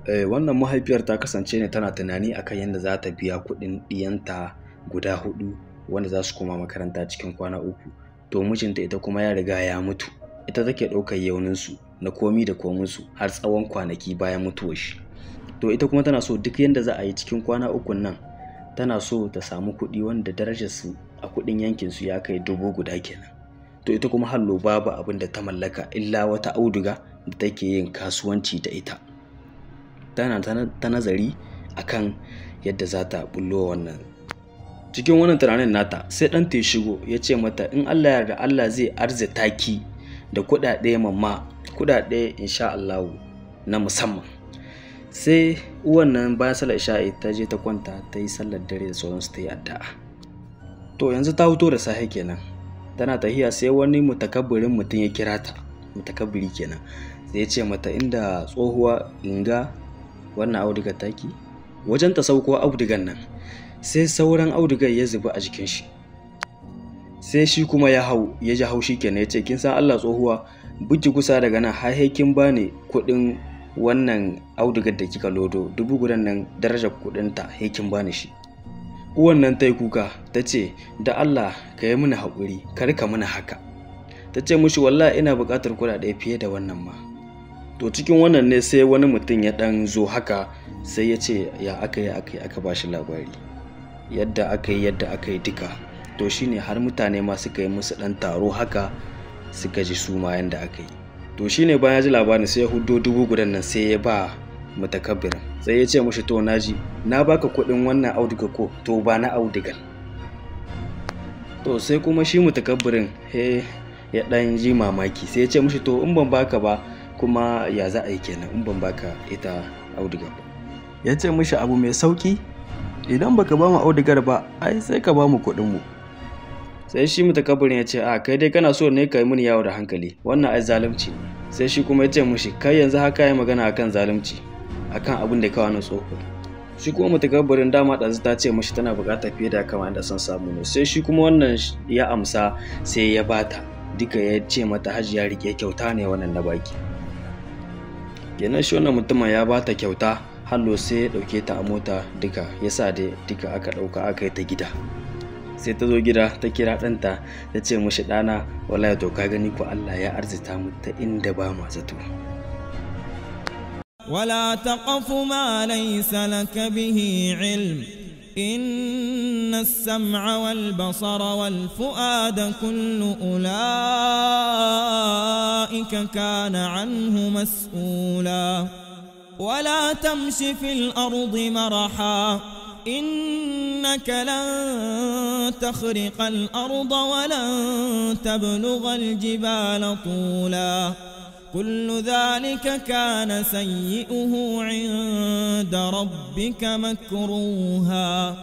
Wannan mahaifiyar ta kasance ne tana tunani akan yadda za ta biya kuɗin ɗiyanta guda 4 wanda za su koma makaranta cikin kwana 3. To mijinta ita kuma ya riga ya mutu. Ita take ɗaukar yauninsu na komi da kominsu har tsawon kwanaki bayan mutuwar shi. To ita kuma tana so duk yadda za a yi cikin kwana 3 nan tana so ta samu kuɗi wanda darajarsu a kuɗin yankinsu ya kai 1000 kenan. To ita kuma hallo babu abin da ta mallaka illa wata auduga da take yin kasuwanci da ita. Tana ta nazari akan yadda za ta bullo wannan. Cikin wannan tunanin nata sai ɗanta ya shigo ya ce mata in Allah yarda Allah zai arzita ki da kuɗaɗe mamma, kuɗaɗe insha Allah na musamman. Sai uwan nan bayan sallar isha'i ta je ta kwanta ta yi sallar dare da sauransu ta yi addu'a. To yanzu ta fito da safe kenan tana tahiya sai wani mutakabbirin mutum ya kira ta, mutakabbiri kenan, sai ya ce mata inda tsohuwa inga wannan audugar taki wajen ta sauko audugan nan sai sauran audugar ya zuba a jikin shi. Sai shi kuma ya ji haushi kenan ya ce kin san Allah tsohuwa, buki kusa daga nan har kin bani kuɗin wannan audugar da kika lodo 1000 nan darajar kuɗinta kin bani shi. Uwan nan ta yi kuka ta ce da Allah ka yi mini haƙuri kar ka mini haka. Ta ce mushi wallahi ina buƙatar kuɗaɗe fiye da wannan ma. To cikin wannan ne sai wani mutum ya ɗan zo haka sai ya ce ya aka ba shi labari yadda aka yi duka. To shine har mutane ma suka yi musu ɗan taro haka suka ji su ma yanda aka yi. To shine bayan ya ji labarin sai ya huddo 1000 nan sai ya ba mutakabbirin, sai ya ce mushi to naji na baka kuɗin wannan auduga ko to ba na audugan. To sai kuma shi mutakabbirin ya ɗan ji mamaki sai ya ce mushi to in ban baka ba kuma ya za a yi kenan in ban baka ita auduga ba. Ya ce mushi abu mai sauki, idan baka ba mu audugar ba ai sai ka ba mu kuɗin mu. Sai shi mutakabbirin ya ce a kai dai kana so ne ka yi mini yawo da hankali, wannan ai zalunci. Sai shi kuma ya ce mushi kai yanzu haka yi magana akan zalunci akan abin da ka wani tsoho. Shi kuma mutakabbirin dama ɗazu ta ce mushi tana buƙatar fiye da kama da son samu ne. Sai shi kuma wannan ya amsa sai ya bata duka, ya ce mata hajiya rike kyauta ne wannan na baki. Kenan shi wannan mutumin ya bata kyauta, hallo sai ya ɗauke ta a mota duka ya sa dai duka aka ɗauka aka yi ta gida. Sai ta zo gida ta kira ɗanta ta ce mushi ɗana wallahi to ka gani ko Allah ya arzita mu ta inda ba ma zato. ولا تقف ما ليس لك به علم إن السمع والبصر والفؤاد كل أولئك كان عنه مسؤولا ولا تمش في الأرض مرحا إنك لن تخرق الأرض ولن تبلغ الجبال طولا كل ذلك كان سيئه عند ربك مكروها